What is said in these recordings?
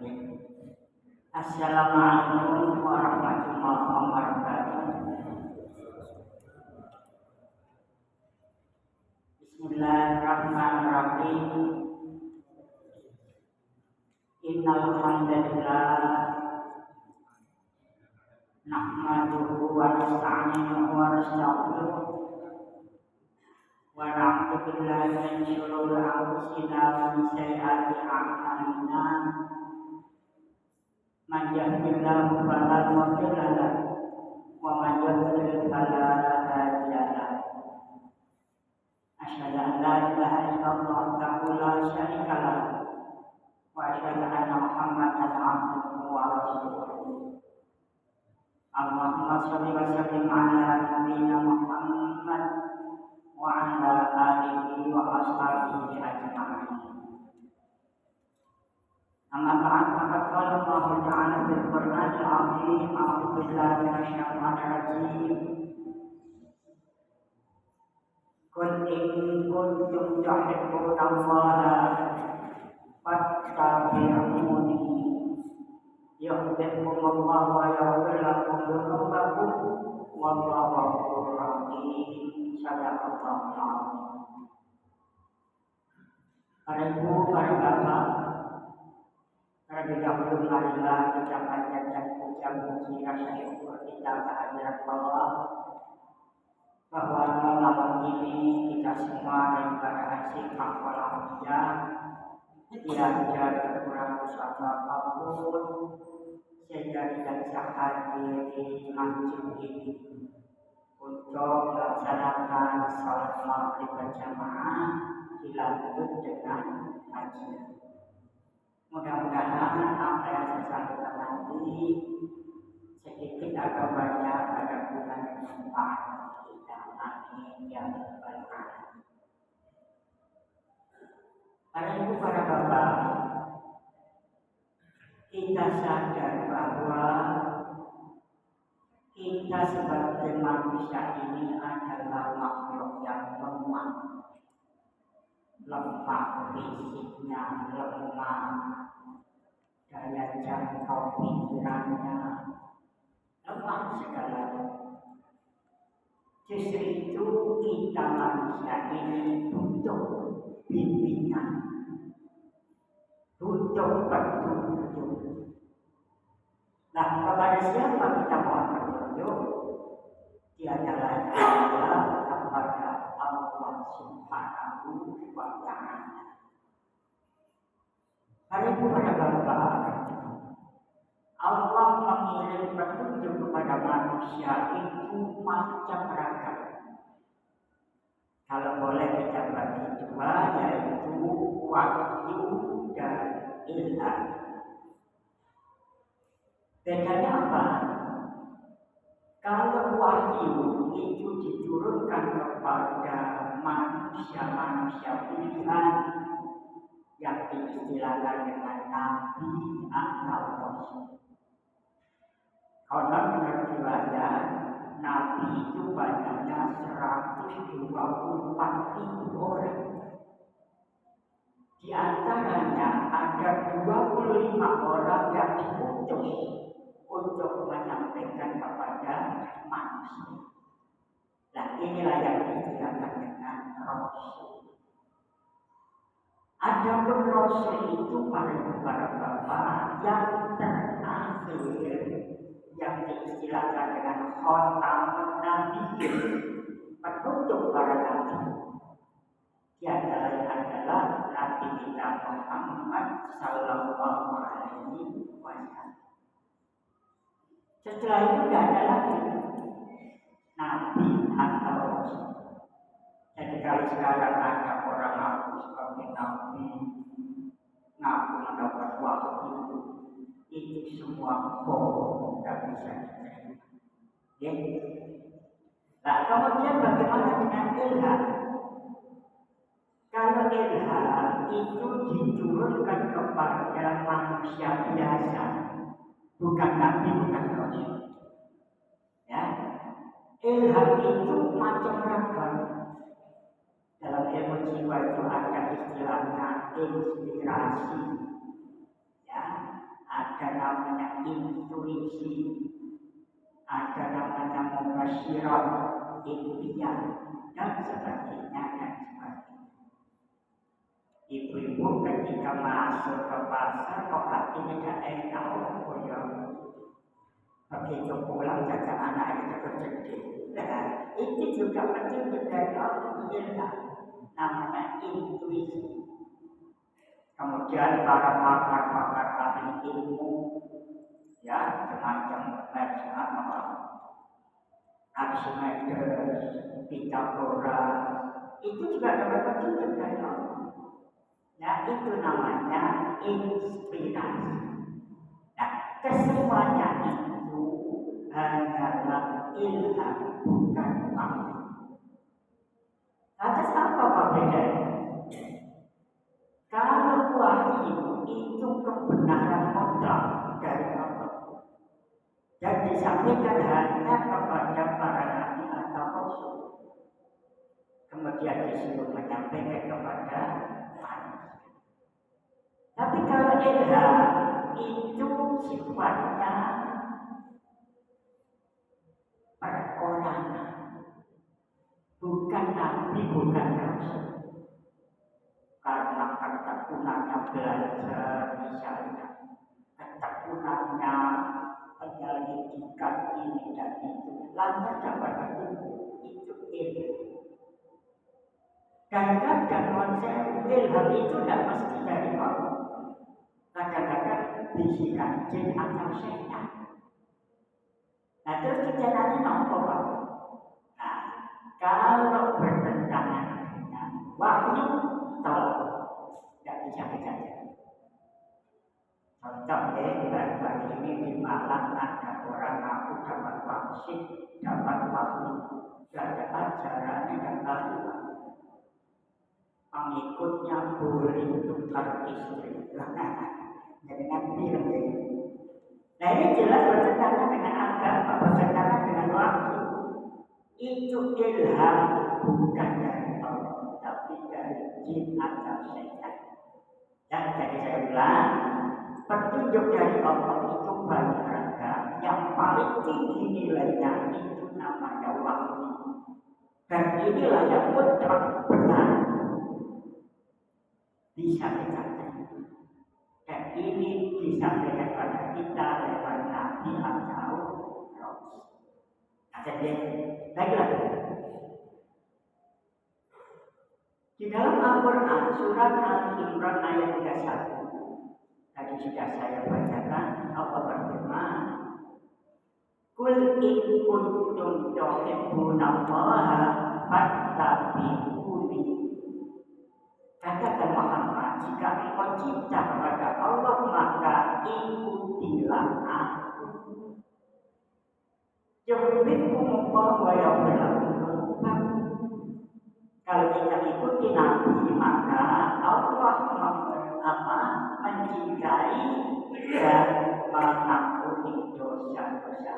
Assalamualaikum warahmatullahi wabarakatuh. Bismillahirrahmanirrahim. Innal hamdalillah nahmaduhu wa nasta'inuhu wa nastaghfiruh wa na'udzu billahi min shururi anfusina wa min sayyiati a'malina. Man yahdihillahu fala mudilla lahu wa man yudlil fala hadiya lahu. Asyhadu an la ilaha illallah wahdahu la syarika lahu wa asyhadu anna Muhammadan abduhu wa rasuluh. Allahumma shalli wa sallim ala nabiyyina Muhammad wa ala alihi wa ashabihi ajma'in. Amma ba'd, faqad qala Allah Ta'ala fil Qur'anil 'azim, a'udzu billahi minasyaitonir rajim. Qul in kuntum tuhibbuna Allaha fattabi'uni yuhibbukumullahu wa yaghfir lakum dzunubakum wallahu ghafurur rahim. Shadaqallahu a'lam. Para ibu, para bapak, terlebih dahulu marilah kita panjatkan puja-puji rasa syukur kita kehadirat Allah bahwa malam ini kita semua dalam keadaan sehat walafiat, tidak ada kekurangan suatu apapun, sehingga kita bisa hadir di masjid ini untuk melaksanakan salat maghrib berjamaah dilanjut dengan kajian. Mudah-mudahan apa yang saya sampaikan nanti sedikit atau banyak ada guna dan manfaat kita. Amin ya rabbal alamin. Para ibu, para bapak, kita sadar bahwa kita sebagai manusia ini adalah makhluk yang lemah, fisiknya, lemah daya jangkau pikirannya, lemah segalanya. Justru itu kita manusia ini butuh bimbingan, butuh petunjuk. Nah, kepada siapa kita mohon petunjuk? Tiada lain adalah kepada Allah Subhanahu wa Ta'ala. Hari itu pada bapak, Allah mengirim petunjuk kepada manusia itu macam ragam. Kalau boleh kita bagi dua, yaitu wahyu dan ilham. Bedanya apa? Kalau wahyu itu diturunkan kepada manusia-manusia pilihan yang diistilahkan dengan nabi atau rasul. Kalau menurut riwayat, nabi itu banyaknya 124.000 orang. Di antaranya ada 25 orang yang diutus untuk menyampaikan kepada manusia. Nah, inilah yang diistilahkan dengan rasul. Adapun rasul itu para bapak yang terakhir, yang diistilahkan dengan khatamun nabiyyin, penutup para nabi. Tiada lain adalah Nabi kita Muhammad sallallahu alaihi wasallam. Setelah itu tidak ada lagi nabi atau rasul. Jadi kalau sekarang ada orang ngaku sebagai nabi, ngaku mendapat wahyu, itu semua bohong, tidak bisa diterima. Ya. Nah, kemudian bagaimana dengan ilham? Kalau ilham itu diturunkan kepada manusia biasa, bukan nabi, bukan rasul. Ya. Ilham itu macam ragam. Dalam ilmu jiwa itu ada istilahnya inspirasi. Ya. namanya intuisi, ada namanya mubasyirat, impian, dan sebagainya dan sebagainya. Ibu-ibu ketika masuk ke pasar kok hatinya tidak enak, oh ya. Begitu pulang jaga anak itu bersedih. Nah, itu juga petunjuk dari Allah, namanya intuisi. Kemudian para pakar-pakar ahli ilmu, ya semacam Archimedes, Pythagoras, itu juga dapat petunjuk dari Allah. Ya, itu namanya inspirasi. Nah, kesemuanya itu hanyalah ilham, bukan wahyu. Lantas apa bedanya? Kalau wahyu itu kebenaran mutlak dari Allah dan disampaikan hanya kepada para nabi atau rasul, kemudian disuruh menyampaikan kepada manusia. Tapi kalau ilham itu sifatnya perorangan, bukan nabi, bukan rasul. Karena ketekunannya belajar misalnya, ketekunannya penyelidikan ini dan itu, lantas dapat itu ilham. Kadang-kadang konsep ilham itu tidak mesti dari Allah. Kadang-kadang bisikan jin atau syaitan. Nah terus kejalannya nampak Pak. Nah kalau bertentangan dengan wahyu, tolong tidak bisa dijaga. Contoh baru-baru ini di Malang ada orang ngaku dapat wangsit, dapat wahyu, dan ajarannya dan tahu. Pengikutnya boleh tukar istri. Jadi nanti lagi. Nah ini jelas bertentangan dengan agama, bertentangan dengan wahyu. Itu ilham bukan dari Allah, tapi dari jin atau syaitan. Dan jadi saya bilang, petunjuk dari Allah itu banyak ragam. Yang paling tinggi nilainya itu namanya wahyu. Dan inilah yang mutlak benar. Bisa dikatakan. Dan ini disampaikan pada kita lewat nabi atau rasul. Nah, jadi lagi. Di dalam Al-Quran surat Al-Imran ayat 31 tadi sudah saya bacakan, Allah berfirman, Kul in kuntum tuhibbunallaha fattabi'uni. Katakan Muhammad, jika engkau cinta kepada Allah maka ikutilah aku. Yuhibbukumullah wa yaghfir lakum dzunubakum. Kalau kita ikuti Nabi maka Allah mencintai dan mengampuni dosa-dosa.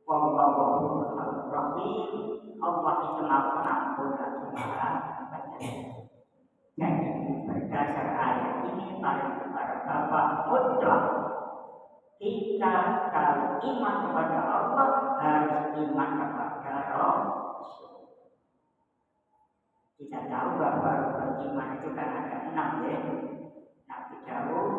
Wallahu ghafurur rahim. Allah itu Maha Pengampun lagi Maha Penyayang. Jadi berdasar ayat ini para bapak mutlak kita kalau iman kepada Allah harus iman kepada Rasul. Kita tahu bahwa beriman itu kan ada 6 ya. Nabi Daud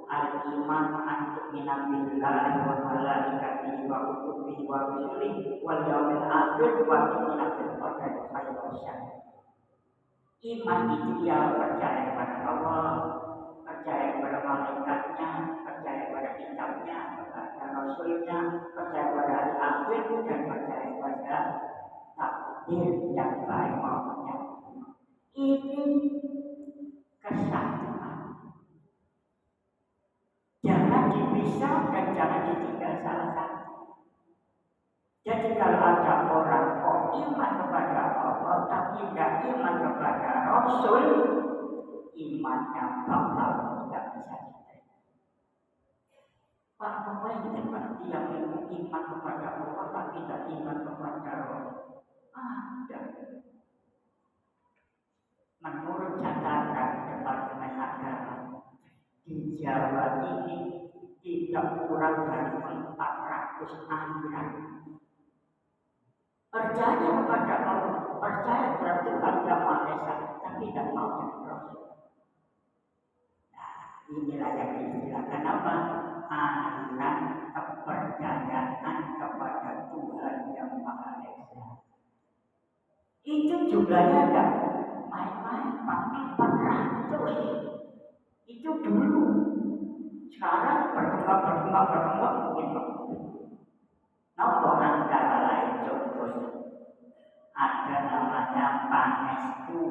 al-iman antuk minabillahi wa malaikatihi wa kutubihi wa rusulihi wal yawmil akhir wa minabil qadari khairin wa syarrin. Iman itu dia percaya kepada Allah, percaya kepada malaikatnya, percaya kepada kitabnya, kepada rasulnya, percaya kepada hari akhir dan percaya kepada takdir yang baik maupun yang buruk. Ini kesatuan. Jangan dipisah dan jangan ditinggal salah satu. Jadi kalau ada orang kok iman kepada Allah tapi tidak iman kepada Rasul, imannya batal, tidak bisa diterima. Pak, apa yang seperti yang iman kepada Allah tapi tidak iman kepada Rasul? Ada. Menurut catatan Departemen Agama di Jawa ini 3 tidak kurang dari 400 aliran. Percaya kepada Allah, percaya kepada Tuhan Yang Maha Esa, tapi tidak mau jadi Rasul. Nah, inilah yang diistilahkan apa? Aliran kepercayaan kepada Tuhan Yang Maha Esa. Itu jumlahnya tidak main-main, 400. Itu dulu. Sekarang berkembang mungkin. Nopo antara lain contohnya ada namanya Pangestu,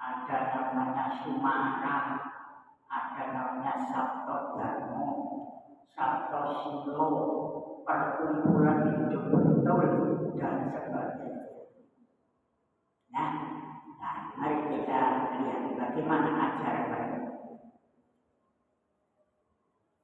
ada namanya Sumara, ada namanya Sabto Dharma, Sabto Silo, perkumpulan hidup betul dan sebagainya. Nah, mari kita lihat bagaimana ajaran mereka.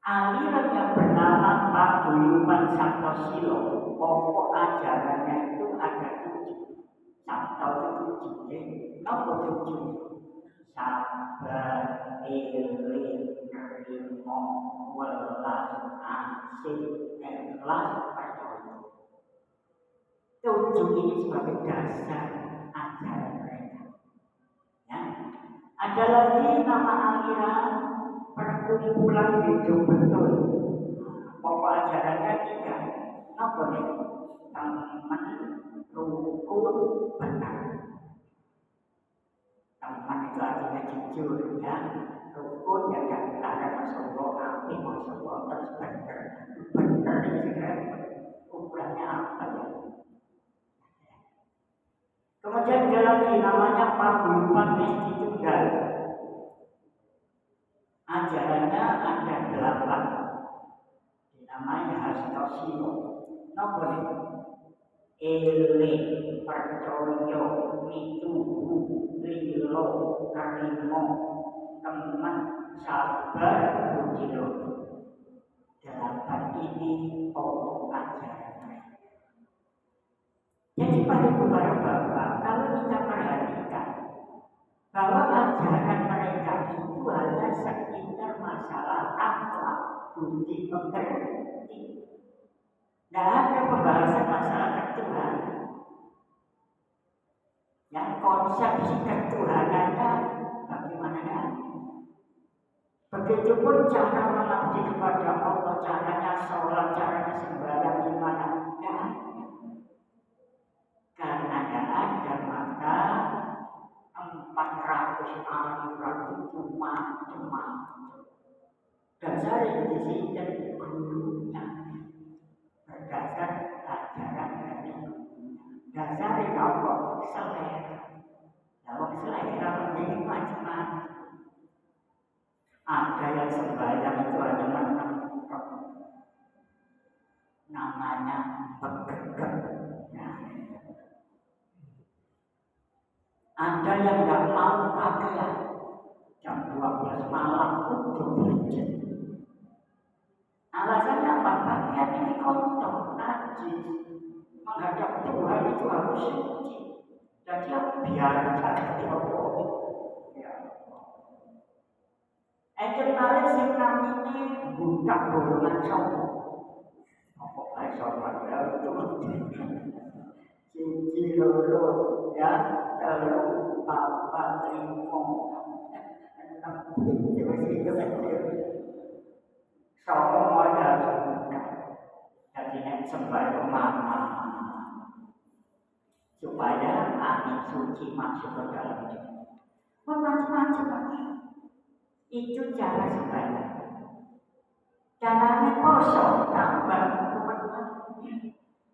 Aliran yang bernama Paguyuban Sabto Silo, pokok ajarannya itu ada 7. Sabto itu 7. Nopo 7? Sabar, iling, rimo, welas, asih, ikhlas, percaya. 7 ini sebagai dasar ajaran mereka. Ya. Ada lagi nama aliran perkumpulan hidup betul. Pokok ajarannya 3. Apa nih? Teman, rukun, benar. Teman itu artinya jujur ya. Rukun ya antara Rasulullah, api Rasulullah terus benar. Benar itu kan ukurannya apa ya? Kemudian ada lagi namanya Paguyuban Mesti Tunggal. Ajarannya ada 8. Namanya Hasto Silo. Nopo eling, percaya, mituhu, lilo, karimo, teman, sabar, bujilo. 8 ini pokok ajaran. Jadi pada bapak-bapak, kalau kita perhatikan bahwa ajaran mereka itu hanya sekitar masalah akhlak, budi pekerti. Tidak ada pembahasan masalah ketuhanan. Yang konsepsi ketuhanannya bagaimana kan? Begitupun cara mengabdi kepada Allah, caranya sholat, caranya sembahyang gimana? Ya. Karena tidak ada maka 400 aliran itu macam-macam. Dasar di sini dan gurunya berdasar ajaran dari gurunya. Dasar di Allah selera. Dalam selera menjadi macam-macam. Ada yang sembahyang itu hanya menangkap namanya bergerak. Ada yang tidak mau pakaian jam 12 malam untuk berjam. Alasannya apa? Pakaian ini kotor, najis. Menghadap Tuhan itu harus suci. Jadi biarkan diopong. Enten malih sing namine buka golongan sopo. Apa kae sopo itu? Cici loro ya, telu, papat, limo, enam, tujuh, semua harus buka. Jadi nek sembahyang mama supaya angin suci masuk ke dalam diri. Macam-macam itu cara sembahyang. Caranya kosong, tambah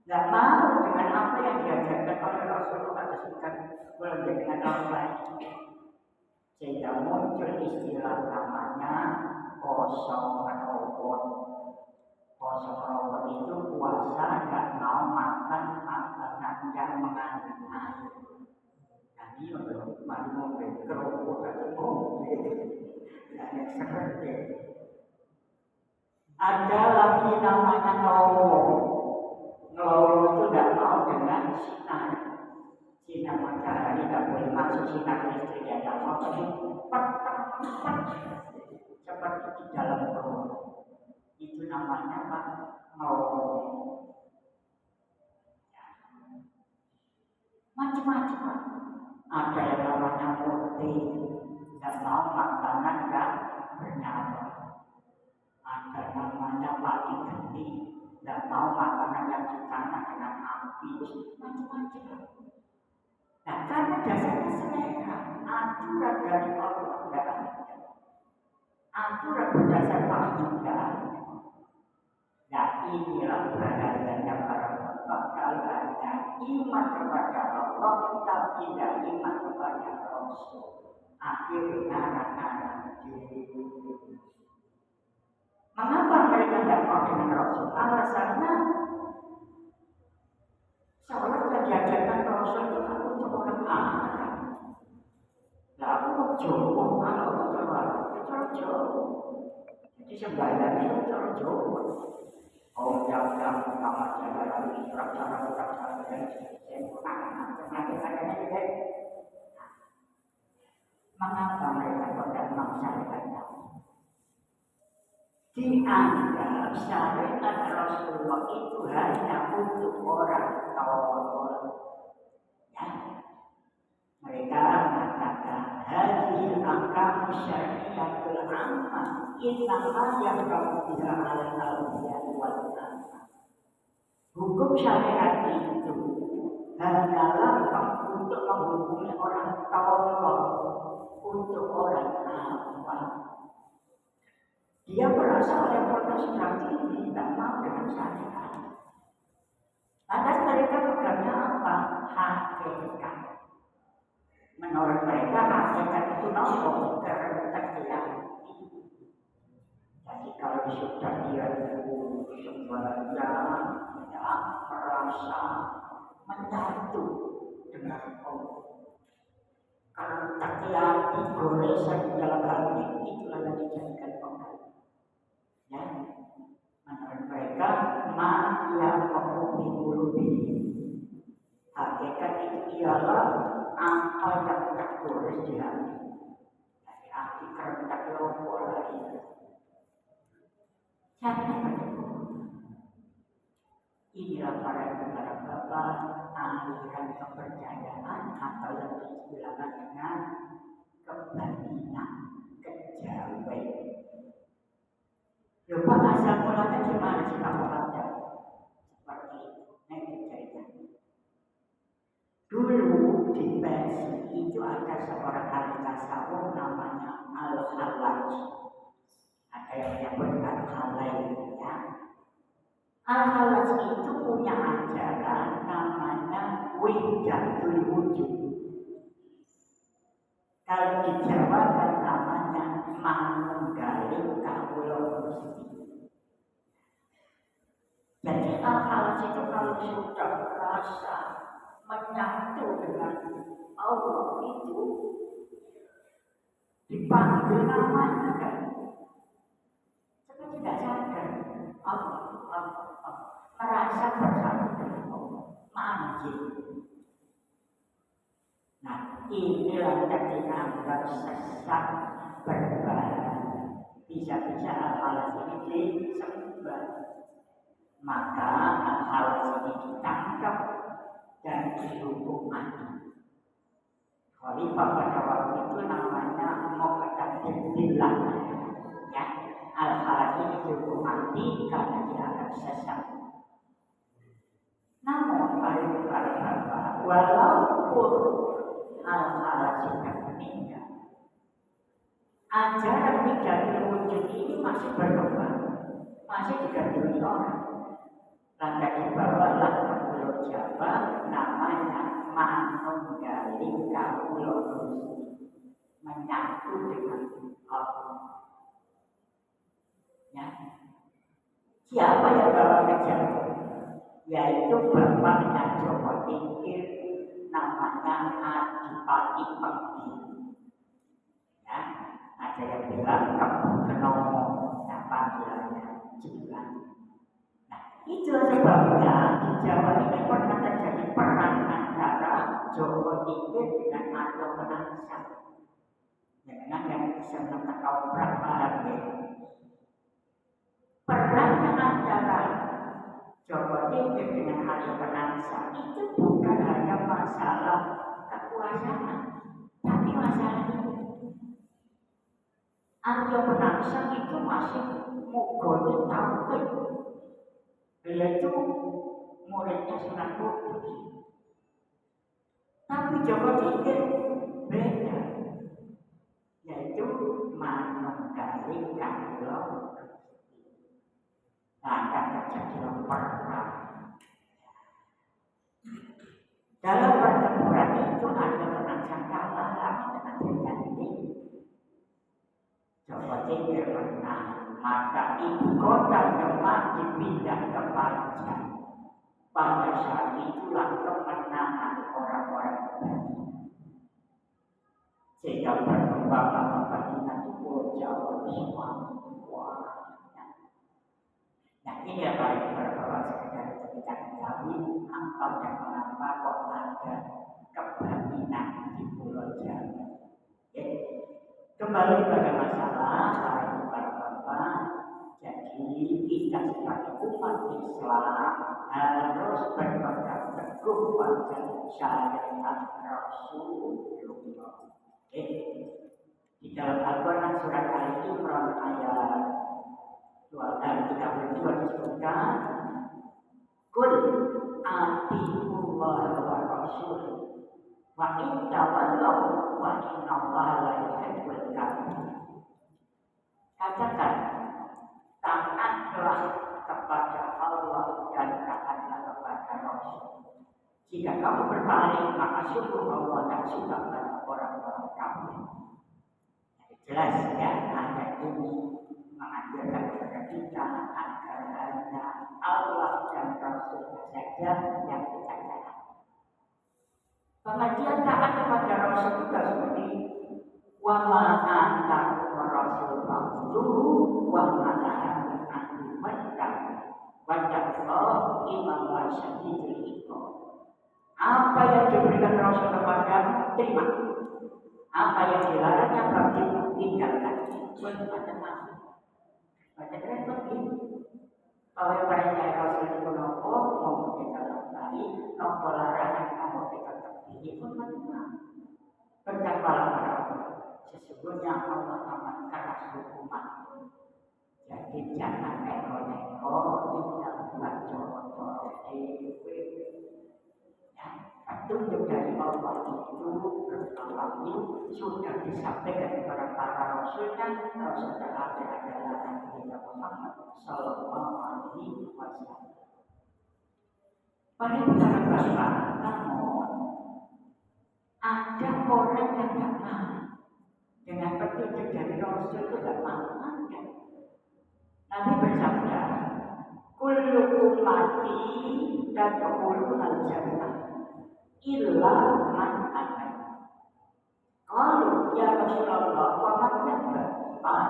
tidak mau dengan apa yang diajarkan oleh Rasulullah tersebut berbeda dengan orang lain. Sehingga muncul istilah namanya kosong robot. Kosong robot itu puasa tidak mau makan makanan yang mengandung air. Nah ini untuk mau kerupuk atau mobil. Yang seperti ada lagi namanya nolong. Nolong itu tidak mau dengan sinar matahari, tidak boleh masuk sinar listrik, ya tidak mau seperti di dalam rumah. Itu mau macam-macam. Ada yang namanya putih, tidak mau makanan yang bernyawa. Ada namanya pagi geni, tidak mau makanan yang ditanam dengan api, macam-macam. Nah, karena dasarnya selera, aturan dari Allah tidak ada. Aturan berdasar wahyu tidak ada. Nah, inilah bahayanya para bapak kalau hanya iman kepada Allah, tapi tidak iman kepada Rasul. Akhirnya anak-anak diri. Mengapa mereka tidak mau dengan Rasul? Alasannya seolah diajarkan Rasul itu kan untuk orang Arab. Nah, aku mau Jawa, kalau mau Jawa, itu orang Jawa. Jadi sembahyang itu orang Jawa. Oh, yang pertama adalah cara yang sempurna. Mengapa mereka tidak melaksanakan? Dianggap syariat Rasulullah itu hanya untuk orang tolol. Ya. Mereka mengatakan hadhil ahkam syariatul ammah innama yahkamu biha 'alal awliya wal ulama. Hukum syariat itu hanyalah untuk menghukumi orang tolol, untuk orang awam. Dia merasa levelnya sudah tinggi, tidak mau dengan syariat. Lantas mereka pegangnya apa? Hakikat. Menurut mereka hakikat itu nopo kerendahan. Jadi kalau sudah dia sembahyang, ya merasa menyatu dengan Allah. Kalau hati goresan dalam hati itulah yang dijadikan pengganti. Ya, menurut mereka yang menghubungi hakikat itu ialah apa yang tertulis di hati. Dari hati kerendak lompok lagi. Inilah para bapak aliran kepercayaan atau yang disebutkan dengan kebatinan, kejawen. Lupa asal mulanya gimana sih kamu baca? Seperti itu, cerita. Dulu di Persia itu ada seorang ahli tasawuf namanya Al-Hallaj. Ada yang menyebut Al-Hallaj, ya. Al-Hallaj itu punya ajaran namanya Wahdatul Wujud. Kalau di Jawa kan namanya Manunggaling Kawula Gusti. Jadi Al-Hallaj itu kalau sudah merasa menyatu dengan Allah itu dipanggil namanya kan. Saya tidak sadar Allah merasa bersatu dengan Allah, manggil. Nah, inilah yang dianggap sesat berbahaya. Bisa-bisa Al-Hallaj ini disembah. Maka Al-Hallaj ini ditangkap dan dihukum mati. Khalifah pada waktu itu namanya Muqtadir Billah. Ya, Al-Hallaj ini dihukum mati karena dianggap sesat. Namun para walaupun Al-Hallaj sudah meninggal, ajaran Wahdatul Wujud ini masih berkembang, masih digandrungi orang. Lantas dibawalah ke Pulau Jawa namanya Manunggaling Kawula Gusti, menyatu dengan Allah. Ya. Siapa yang bawa ke Jawa? Yaitu bapaknya Jawa Tingkir, namanya Adipati Penggi. Ya, ada yang bilang Kebun Kenomo, nah panggilannya Jilan. Itu sebabnya di Jawa ini pernah terjadi perang antara Jawa Tingkir dengan Aryo Penangsa. Dengan yang senang ketoprak paham ya. Perang antara Tinggi dengan hari penangsa itu bukan hanya masalah kekuasaan, tapi masalah itu. Arya penangsa itu masih mugoni tauhid. Beliau itu muridnya Sunan Kudus. Tapi Joko Tingkir beda, yaitu manunggaling kawula akan terjadi perang. Dalam pertempuran itu ada menang kalah dengan ini. Joko Tingkir menang, maka ibu kota Demak dipindah ke Panjang. Pada saat itulah kemenangan orang-orang Bali. Sehingga perkembangan kepentingan di Pulau Jawa semua. Nah ini yang paling berbahaya sekedar ketika ketahui apa dan mengapa kok ada kebatinan di Pulau Jawa. Kembali pada masalah para bapak. Jadi kita sebagai umat Islam harus berpegang teguh pada syariat Rasulullah. Di dalam Al-Quran surat Al-Imran ayat 32 disebutkan, Qul atiiullah wa rasul wa in tawallaw wa innallaha la yuhibbul kafirin. Katakan, taatlah kepada Allah dan taatlah kepada Rasul. Jika kamu berpaling, maka sungguh Allah tak suka pada orang-orang kafir. Jelas ya, ayat ini mengajarkan kepada kita agar hanya Allah dan Rasul saja yang kita jalan. Pengajian taat kepada Rasul juga seperti wa ma antakum rasul fa'buduhu wa ma nahakum anhu fantahu wattaqullah innallaha syadidul iqab. Apa yang diberikan Rasul kepada terima, apa yang dilarangnya bagimu tinggalkan. Bermacam-macam. Baca repot ini. Kalau perintah Rasul itu nopo mau kita lakukan, nopo larangan mau kita terpilih pun macam-macam. Bertakwalah pada Allah. Sesungguhnya Allah amat keras hukuman. Jadi jangan neko-neko, tidak buat corot-corot petunjuk dari Allah itu berlalu sudah disampaikan kepada para rasulnya. Rasul terakhir adalah Nabi Muhammad Sallallahu Alaihi Wasallam. Pada para bapak, namun ada orang yang tidak mau dengan petunjuk dari Rasul itu tidak mau. Nabi bersabda, kullu ummati tadkhulul jannah illa man aman. Qalu ya Rasulullah wa man yaqbal?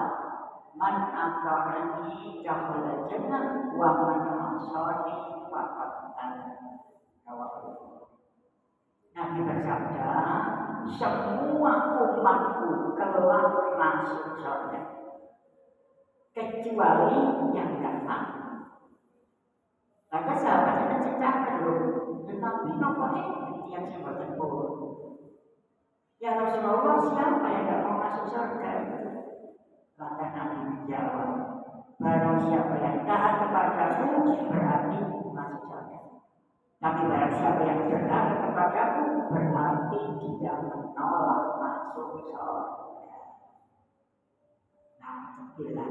Man aqarani dakhala jannah wa man asani faqad Nabi bersabda, semua umatku kelak masuk surga kecuali yang tidak mau. Maka sahabatnya ceritakan loh, tetapi nomornya yang saya buat ya Rasulullah, siapa yang tidak mau masuk surga? Maka Nabi menjawab, barang siapa yang taat kepadamu berarti masuk surga. Tapi barang siapa yang durhaka kepadamu berarti dia menolak masuk surga. Nah, bila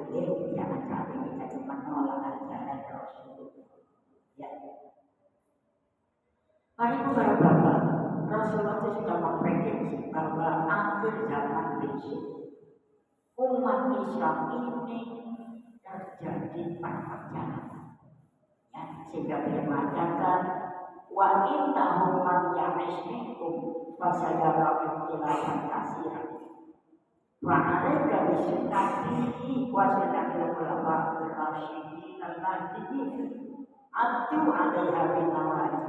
jangan sampai kita cuma menolak ajaran Rasulullah. Ya. Mari para bapak, Rasulullah itu sudah memprediksi bahwa akhir zaman besok umat Islam ini terjadi perpecahan. Ya, sehingga beliau mengatakan, wa innahum man ya'ish minkum fa sayara ikhtilafan katsiran. Wa 'alaika bi sunnati wa sunnatil khulafa'ir rasyidin al-mahdiyyin. Atu 'alaiha bin nawajib.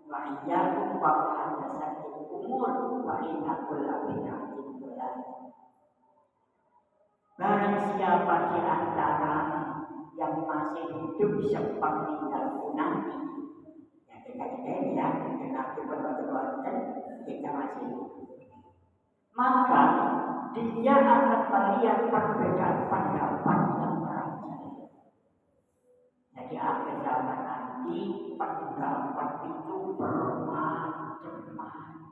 Wa iyyakum wa muhdatsatil umur wa inna kulla bid'atin dhalalah. Barang siapa di antara yang masih hidup sepeninggalku nanti. Ya kita ya, kita betul-betul kita masih hidup. Maka dia akan melihat perbedaan pendapat yang merajalela. Jadi akhir zaman nanti pendapat itu bermacam-macam.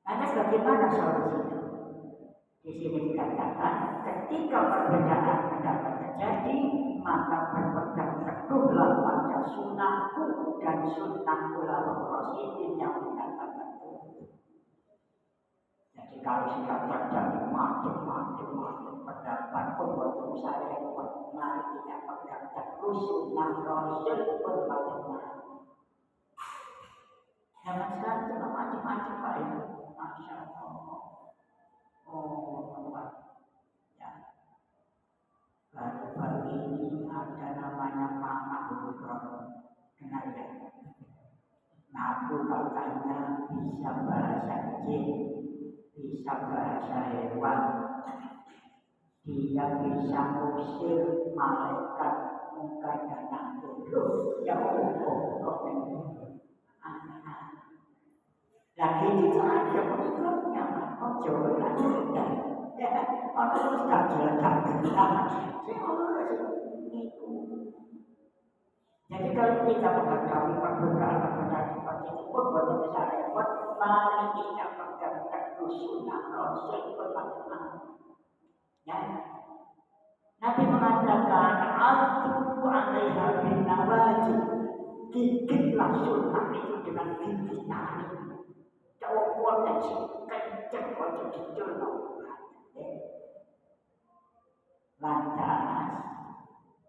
Lantas bagaimana solusinya? Di sini dikatakan ketika perbedaan pendapat terjadi, maka berpegang teguhlah pada sunnahku dan sunnah khulafaur rasyidin yang menyatakan itu. Jadi kalau sudah terjadi macam-macam pendapat pun saya mari kita pegang teguh sunnah rasul pun macam-macam. Zaman sekarang itu macam-macam Pak ya. Masya Allah. Oh, Bapak. Ya. Baru-baru ini ada namanya Mama Bukron. Kenal ya? Nah, aku katanya bisa bahasa jin, bisa bahasa hewan. Dia bisa mengusir malaikat muka dan nakut. Ya Allah, lagi itu aja pengikutnya, jauh lagi dan orang sudah jelas itu. Jadi kalau kita mengetahui perbedaan seperti itu pun buat bisa repot, mari kita pegang teguh sunnah rasul bermacam-macam. Ya, Nabi mengatakan atu alaiha bin nawajib, gigitlah sunnah itu dengan gigi tarik. Cowok dan kenceng untuk diculno. Lantas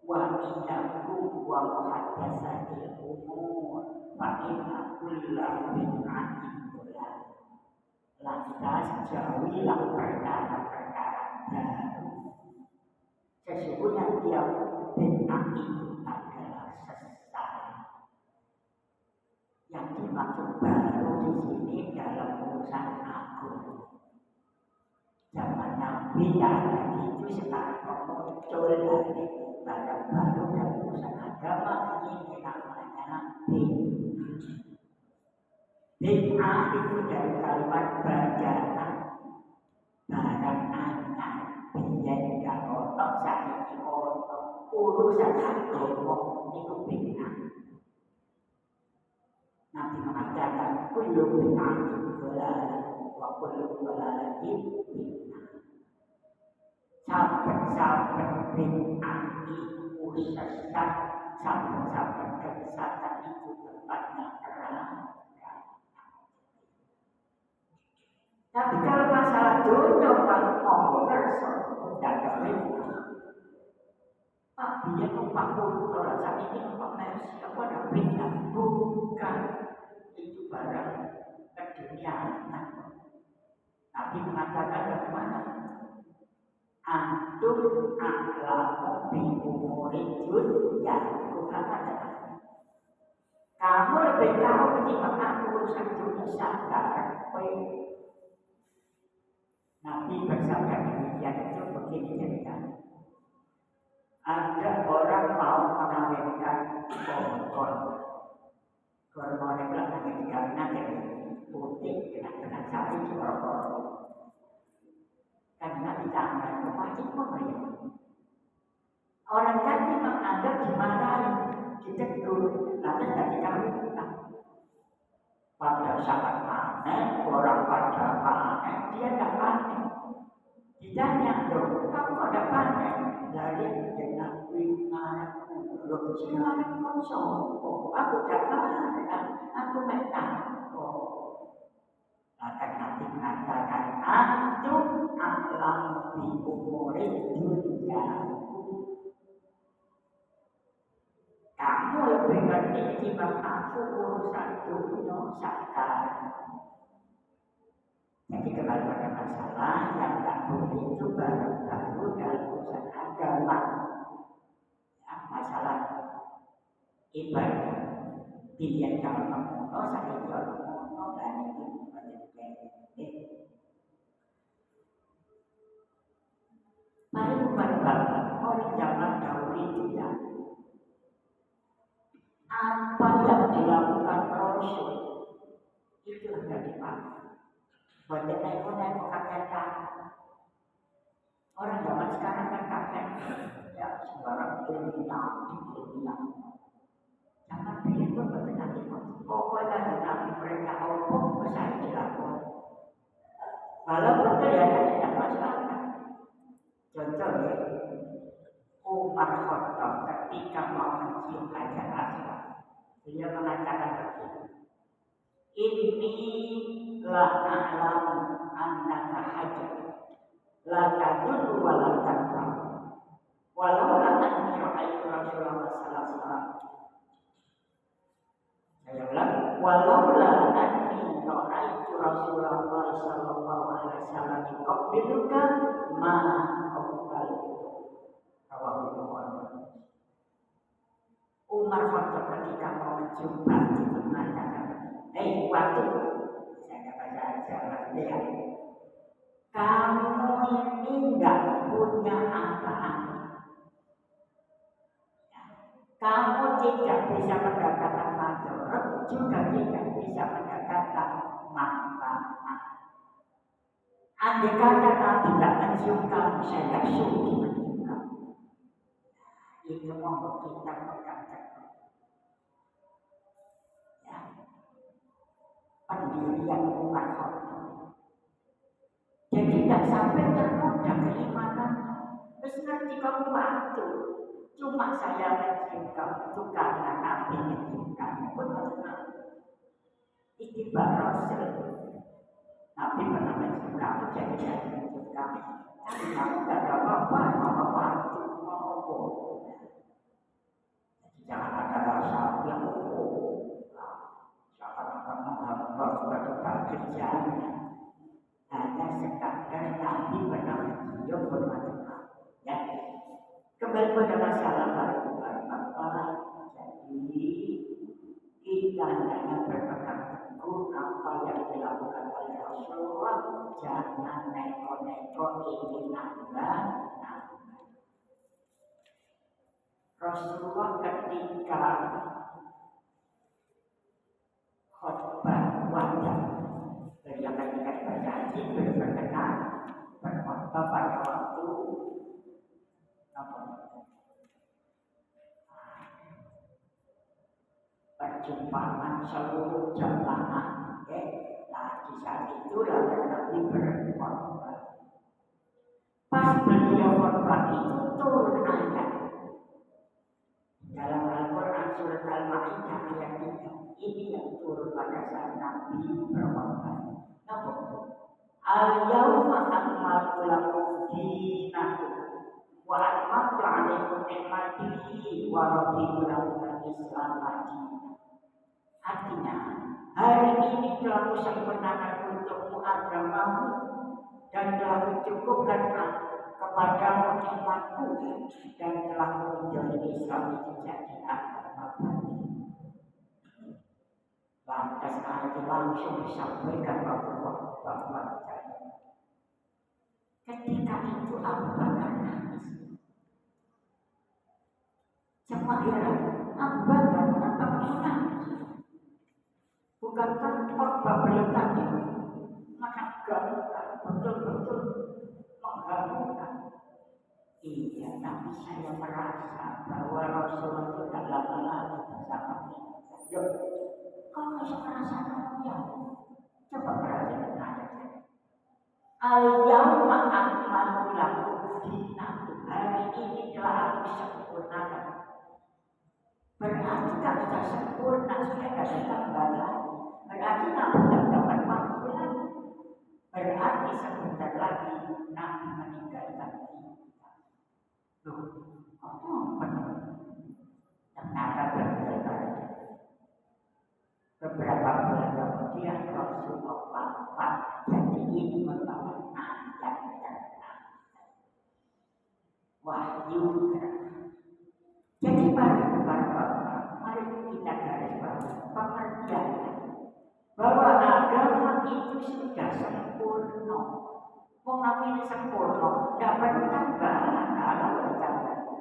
wa iyyakum wa muhaddatsatil umur fa inna kulla bid'atin dhalal. Lantas jauhilah perkara-perkara baru. Sesungguhnya tiap bid'ah itu adalah sesat. Yang dimaksud baru di sini dalam urusan agung. Zaman Nabi ada itu sekarang muncul dari barang baru dalam urusan agama ini namanya bid'ah. Bid'ah itu dari kalimat bacaan barang anyar biyen gak ono saiki ono urusan agama itu bid'ah. Nabi mengatakan kullu bid'atin dhalalah wa kullu dhalalatin bid'ah. Saben-saben bid'ah itu sesat, saben-saben kesesatan itu tempatnya neraka. Tapi kalau masalah dunia mau kerso tidak ada bid'ah. Pak dia numpak motor saat ini numpak Mercy apa ada bid'ah? Bukan. Itu barang keduniaan. Nabi mengatakan bagaimana? Antum a'lamu bi umuri dunya. Kamu lebih tahu ketimbang aku urusan dunia sadar. Nabi bersabda demikian itu begini ceritanya. Ada orang mau mengawinkan pohon. Hormon itu lah yang dikawinkan jadi putih dengan sapi corok-corok. Karena ditambah kemacet apa ya? Orang tadi menganggap dimarahin, ditegur, lalu tidak dikawinkan. Pada saat panen, orang pada panen, dia tidak panen. Ditanya, loh, kamu ada panen? Dari dengan winganku, loh, silakan konsol. Oh, aku tidak panen, aku menang. Maka Nabi mengatakan, antum a'lam bi umuri dunya. Kamu lebih ngerti ketimbang aku urusan dunia sekarang. Jadi kembali pada masalah yang tak boleh itu baru dalam urusan agama. Ya, masalah ibadah. Pilihan kalau mengono, saya jual mengono, dan itu mari bukan bapak, mau zaman dahulu itu ya, apa yang dilakukan Rasul itu sudah dipakai. Buat naik-naik kakek. Orang zaman sekarang kan kakek ya sembarang ilmiah. Zaman dulu pun benar pokoknya nanti mereka opung besar dilakukan. Walaupun ternyata tidak masalah. Contohnya Umar Khattab ketika mau mencium Hajar Aswad, beliau mengatakan begini, ini la na'lamu annaka hajar la tadurru wa la tanfa walau la anni ra'aitu Rasulullah sallallahu alaihi wasallam. Saya ulang, walau la anni ra'aitu Rasulullah sallallahu alaihi wasallam yuqabbiluka ma qabbaltu. Umar Khattab ketika mau mencium batu mengatakan, hei batu, saya baca aja dia, kamu ini enggak punya apa-apa, kamu tidak bisa mendapatkan manfaat, juga tidak bisa mendapatkan manfaat. Andai kata Nabi tidak mencium kamu, saya tidak sudi mencium kamu. Ini membuat kita berkata, ya, pendirian Umar Khattab. Jadi tidak sampai tergoda keimanan. Terus nanti kamu bantu. Cuma saya mencium kamu itu karena Nabi mencium kamu pun benar. Itibar Rasul. Nabi pernah mencium kamu, jadi saya mencium kamu. Tapi kamu tidak ada apa-apa, mau bantu, mau apa. Jangan ada rasa yang seakan-akan menghamba kepada kerjanya. Hanya sekadar Nabi pernah mencium bermacam-macam. Ya, kembali pada masalah Bapak. Jadi kita hendaknya berpegang teguh apa yang dilakukan oleh Rasulullah. Jangan neko-neko ingin nambah. Rasulullah ketika khutbah wajah beliau ketika berjanji berkenan berkhutbah pada waktu perjumpaan seluruh jamaah. Nah di saat itulah Nabi berkhutbah. Pas beliau khutbah itu turun ayat. Dalam Al-Quran surat Al-Ma'idah ayat 3 ini yang turun pada saat Nabi berkhutbah. Namun al-yawma akmaltu lakum dinakum wa atmamtu 'alaikum ni'mati wa raditu lakum al-Islam dinan. Artinya hari ini telah kusempurnakan untukmu agamamu dan telah kucukupkan kepadamu nikmatku dan telah menjadi Islam itu jadi agama baru. Lantas ayat langsung disampaikan bahwa ketika itu Abu Bakar nangis. Semua heran, Abu Bakar kenapa kamu nangis? Bukankah khutbah beliau tadi menegangkan betul-betul mengharumkan? Iya, tapi saya merasa bahwa Rasulullah itu tidak lama lagi bersama kita. Kalau merasa kamu coba perhatikan ayatnya. Al-yawma akmaltu lakum dinakum. Hari ini telah aku sempurnakan. Berarti kalau sudah sempurna, sudah tidak ada tambahan. Berarti Nabi tidak dapat waktu lagi. Berarti sebentar lagi Nabi meninggalkan kita. Loh, apa benar? Ternyata benar. Beberapa bulan kemudian Rasulullah wafat. Jadi ini merupakan ayat dan wahyu. Jadi para bapak, mari kita garis bawah pengertian bahwa agama itu sudah sempurna. Wong namanya sempurna, tidak perlu tambahan, kalau bertambah.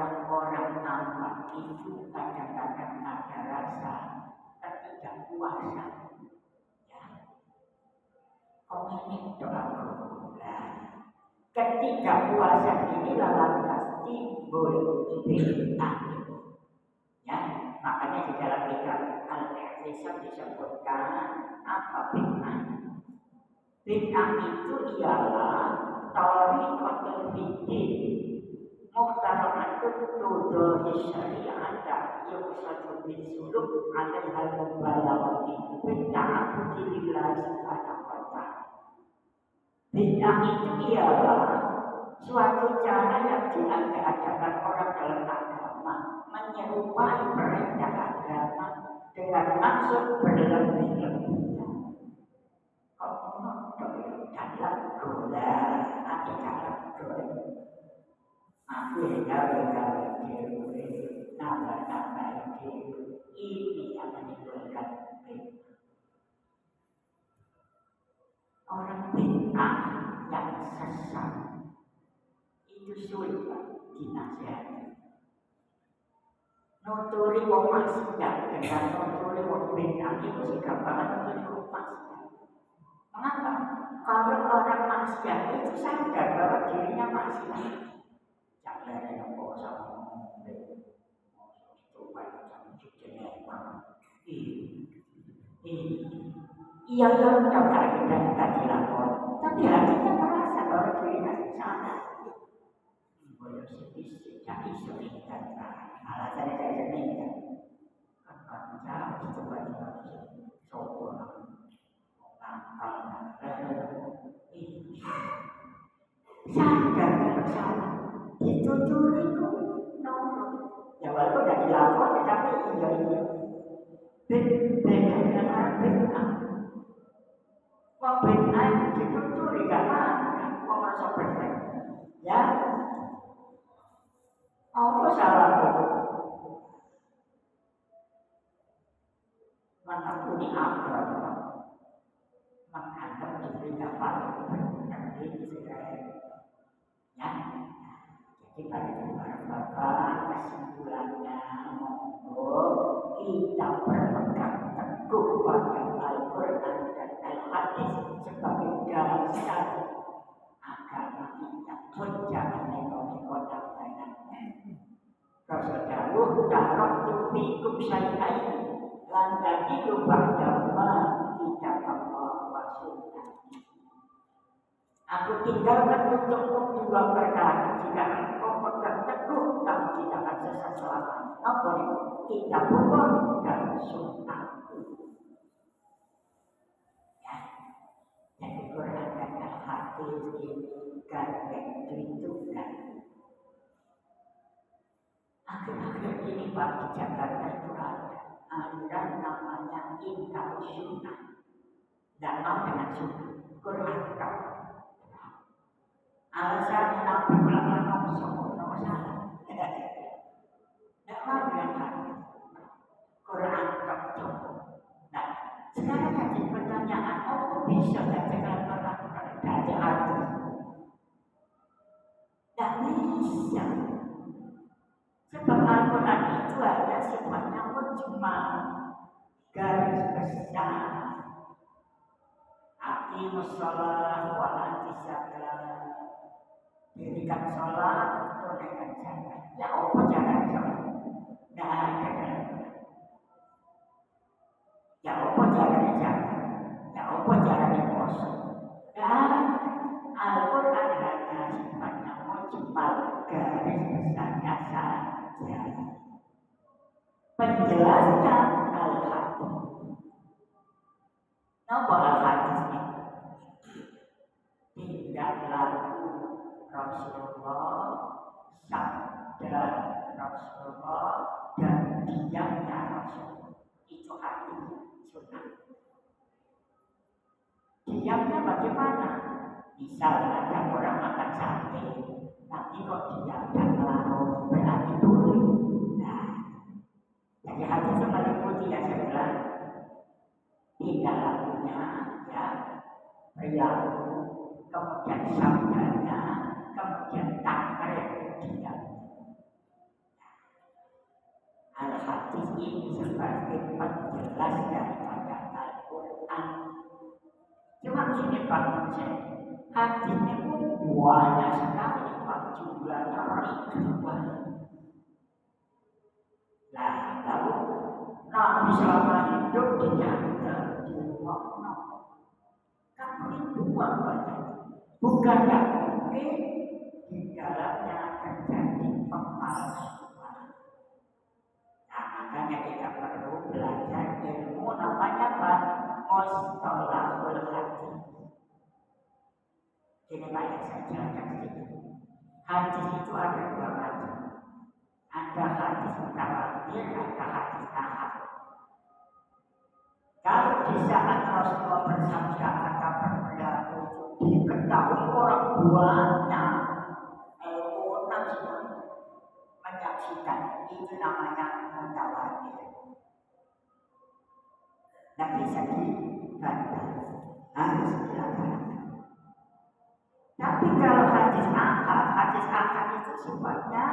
orang-orang tampak itu kadang-kadang ada rasa ketidakpuasan. Ya, komunik doaku. Ketidakpuasan ini lantas timbul bid'ah. Ya, makanya di dalam kitab Al-Ihtisam disebutkan apa bid'ah? Bid'ah itu ialah tariqatul fiddin muhtaramatu tuduhi syari'ata yuqsadu bisuluk alaiha mubalawati bitta'abudi lillahi subhanahu wa ta'ala. Bid'ah itu ialah suatu cara yang diadakan orang dalam agama menyerupai perintah agama dengan maksud berlebih-lebihan. Dalam gula, ada dalam gula. Aku gawe-gawe diri, nambah-nambah diri. Ini yang menimbulkan bid'ah. Orang bid'ah yang sesat itu sulit dinasihati. Nuturi wong maksiat dengan nuturi wong bid'ah itu sikap banget nuturi wong maksiat. Mengapa? Kalau orang maksiat itu sadar bahwa dirinya maksiat. Jangan ada yang bawa sama ngomong. Coba jangan cuci-cuci. Iya yang coba kita dilakukan. Tapi hatinya merasa bahwa dirinya salah. Boleh sedikit jadi sulitan. Alasannya kayak gini kan. Karena itu banyak soal sadar kalau salah dituturi kok nurut ya walaupun tidak dilakukan tapi iya beda dengan orang bid'ah. Wong bid'ah dituturi gak makan wong merasa benar ya apa salah kok menakuni agama menganggap diri tak paling benar di Israel. Ya, jadi pada bapak kesimpulannya monggo kita berpegang teguh pada Al-Quran dan Al-Hadis sebagai dasar agama kita pun jangan neko-neko namanya. Rasul dawuh taraktu fikum syai'ain lan dadi lubang dhamma kita Allah wa sunnah. Aku tinggalkan untukmu dua perkara. Jika engkau pegang teguh, kamu tidak akan sesat selama. Apa itu? Kitab Allah dan sunnahku. Ya, jadi Quran dan Al-Hadis ini gandeng ditunjukkan. Akhir-akhir ini Pak di Jakarta itu ada aliran namanya Inkar Sunnah. Dan mau dengan sunnah Quran kau. Alasannya Nabi melakukan nomor salah. Tidak mau dengan hadis. Quran tak cukup. Nah, sekarang jadi pertanyaan, apa bisa bacakan Quran dari hadis? Tidak bisa. Sebab Al-Quran itu ada sifatnya mujmal, garis besar. Aqimus shalah wa atuz zakah. Dirikan sholat, tunaikan zakat. Ya apa jangan sholat? Tidak ada dalam. Ya apa jangan zakat? Ya apa jangan puasa? Dan Al-Quran hanya sifatnya mujmal, garis besarnya saja. Penjelaskan Al-Hadis. Napa Al-Hadis ini? Tidak laku Rasulullah, sabda Rasulullah, dan diamnya Rasul. Itu hadis sunnah. Diamnya bagaimana? Misal ada orang makan sate, tapi kok diam dan melarang, berarti boleh. Nah, jadi hadis meliputi yang saya bilang, tidak lakunya, ya, perilaku, kemudian sabdanya, kemudian takrir dia. hadis ini sebagai penjelas daripada Al-Quran. Cuma gini Pak Mucet, hadis itu banyak sekali Pak jumlahnya ribuan. Nah, lalu Nabi selama hidup dijaga di rumah kan ribuan banyak. Bukan yang mungkin di dalamnya terjadi pemalsuan. Nah, makanya kita perlu belajar ilmu namanya apa? Mustalahul hadis. Ini Pak yang saya jelaskan sedikit. Hadis itu ada dua macam. Ada hadis mutawatir, ada hadis ahad. Kalau di saat Rasulullah bersabda kata berlaku diketahui orang banyak orang menyaksikan, itu namanya mutawatir. Tidak bisa dibantah, harus dilakukan. Tapi kalau hadis ahad itu sifatnya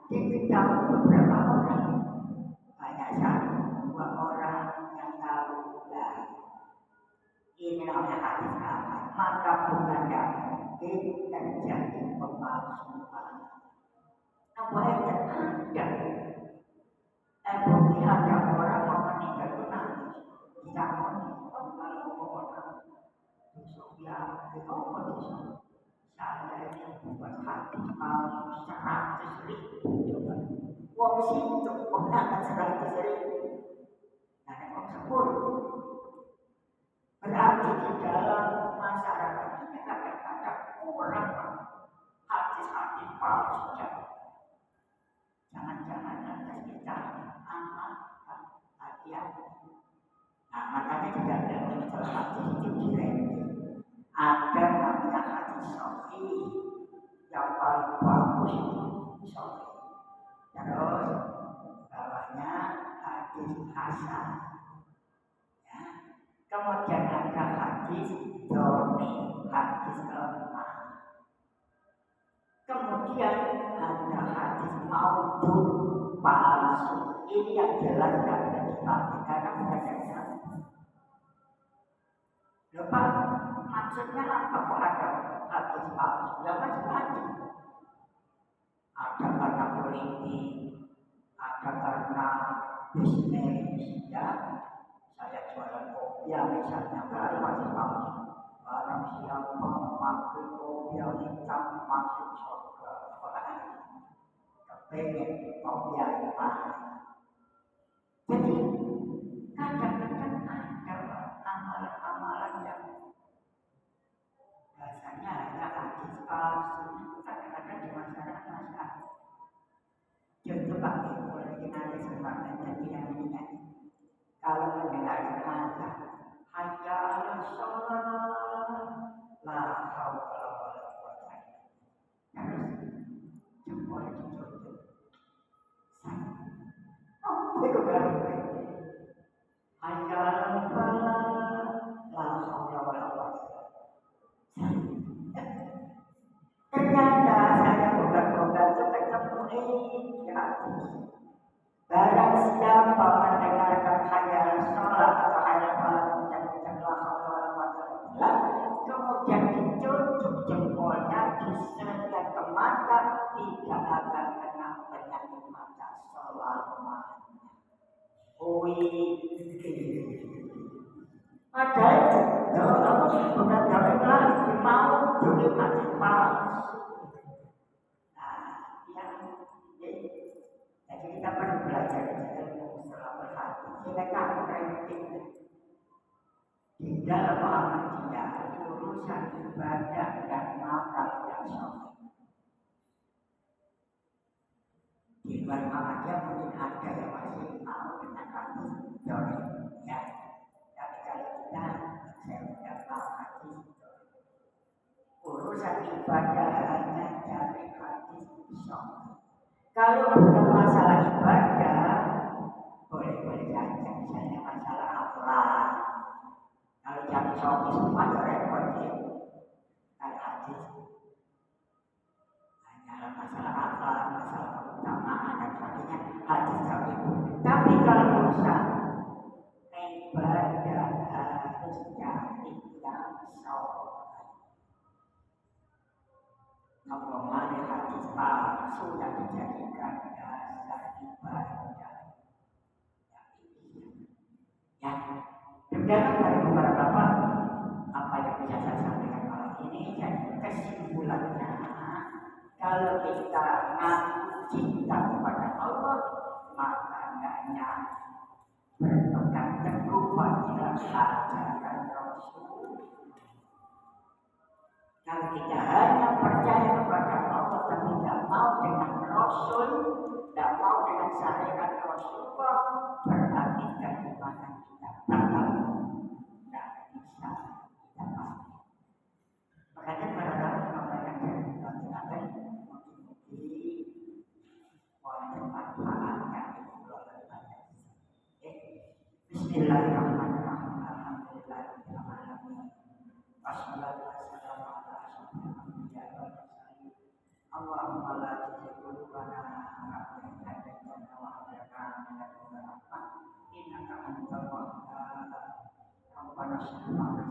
diketahui beberapa orang, banyak satu, dua orang yang tahu. Nah, ini namanya hadis ahad. Maka bukan yang mungkin terjadi pemalsuan. Nah, boleh ada. Bukti ada orang mau meninggal itu nangis, tidak mau kalau orang besok ya, itu kondisi. Saya ini buat hadis palsu 100.000 coba. Wong situ orang 100.000. Nah, yang 10. Berarti di dalam masyarakat ini kadang-kadang kurang hadis-hadis palsu. Jangan-jangan ada kita amat hati-hati. Nah, makanya tidak ada masalah hadis itu direvisi. Ada namanya hadis sahih yang paling bagus itu sahih. Terus bawahnya hadis hasan. Ya. Kemudian ada hadis dhaif, hadis lemah. Kemudian ada hadis maudhu, palsu. Ini yang jelas dan dipakai karena berdasarnya. Lepas maksudnya apa kok ada hadis palsu? Ya macam-macam. Ada karena politik, ada karena bisnis, ya. Saya jualan kopi, misalnya dari hadis palsu. Barang siapa memakai kopi hitam masuk surga. Kepengen kopi hitam. Jadi kadang-kadang ada amalan-amalan yang rasanya hanya hadis palsu itu kadang-kadang di masyarakat. Contoh Pak Ibu, kita ada kesempatan jadi yang ini. Kalau mendengar azan, hayya 'alas shalah, la haula wala quwwata illa billah. Jempol ditutup. Oh, itu berarti hayya 'alal falah, la haula wala quwwata. Ternyata saya buka-buka itu ketemu di hadis. Barang siapa mendengarkan hayya 'alas shalah atau hayya 'alal falah mengucapkan la haula wala quwwata illa billah, kemudian dicucuk jempolnya, diseret ke mata, tidak akan kena penyakit mata selamanya. Padahal bukan dari lagi mau dulu mati palsu. Nah, jadi kita perlu belajar ilmu selama hati. Kita kan penting di dalam Muhammadiyah urusan ibadah dan makan dan sholat. Di luar Muhammadiyah mungkin ada yang masih mau dengan hadis dari ya. Tapi kalau kita saya tidak tahu hadis urusan ibadah hanya dari hadis sholat. Kalau bukan masalah ibadah, boleh-boleh saja. Misalnya masalah akhlak. Kalau jadi sholat semua ya repot ya. Kalau hadis hanyalah masalah akhlak, masalah keutamaan dan sebagainya. Hadis jauh. Tapi kalau urusan ibadah harus cari yang soleh. Ngomong hadis palsu yang dijadikan dasar ibadah. Ya, demikian dari beberapa bapak apa yang bisa saya sampaikan malam ini. Jadi kesimpulannya, kalau kita ngaku cinta kepada Allah, maka hendaknya berpegang teguh pada ajaran Rasul. Kalau kita hanya percaya kepada Allah tapi tidak mau dengan Rasul, tidak mau dengan syariat Rasulullah, berarti keimanan kita batal, tidak bisa kita pahami. Makanya para ulama yang jadi pelajaran mungkin memanfaatkan itu Bismillahirrahmanirrahim. Alhamdulillahirrahmanirrahim. Wassalatu wassalamu ala asyrofil anbiya'i wal mursalin. Allahumma la tuzigh qulubana ba'da idh hadaytana wa hab lana min ladunka rahmah innaka antal wahhab. Rabbana shalli ala